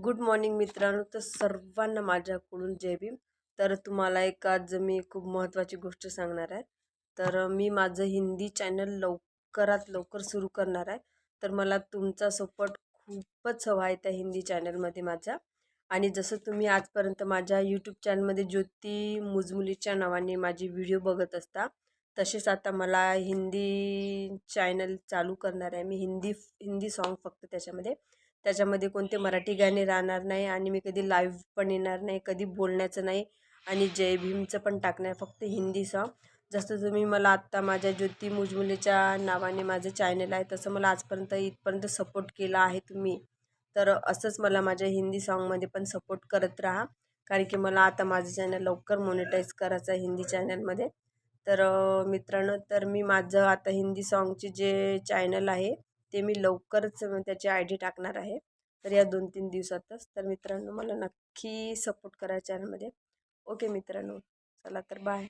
Good morning मित्रांनो. तर सर्वांना माझ्याकडून जय भीम. तर तुम्हाला एक आज मी खूप महत्त्वाची गोष्ट सांगणार आहे. तर मी माझं हिंदी चॅनल लवकरात लवकर सुरू करणार आहे. तर मला तुमचा सपोर्ट खूपच हवा आहे त्या हिंदी चॅनलमध्ये माझ्या. आणि जसं तुम्ही आजपर्यंत माझ्या यूट्यूब चॅनलमध्ये ज्योती मुजमुलीच्या नावाने माझी व्हिडिओ बघत असता, तसेच आता मला हिंदी चॅनल चालू करणार आहे. मी हिंदी हिंदी सॉन्ग फक्त त्याच्यामध्ये कोणते मराठी गाणे राहणार नाही आणि मी कधी लाईव्ह पण येणार नाही, कधी बोलण्याचं नाही आणि जय भीमचं पण टाकणार, फक्त हिंदी सॉन्ग. जसं तुम्ही मला आत्ता माझ्या ज्योती मुजमुलेच्या नावाने माझं चॅनल आहे, तसं मला आजपर्यंत इथपर्यंत सपोर्ट केला आहे तुम्ही. तर असंच मला माझ्या हिंदी सॉन्गमध्ये पण सपोर्ट करत राहा, कारण की मला आता माझं चॅनल लवकर मोनेटाईज करायचं आहे हिंदी चॅनलमध्ये. तर मित्रांनो, तर मी माझं आता हिंदी सॉन्गचे जे चॅनल आहे ते मी लवकरच त्याची आय डी टाकणार आहे. तर या 2-3 दिवसातच. तर मित्रांनो, मला नक्की सपोर्ट करा चॅनलमध्ये. ओके मित्रांनो, चला तर बाय.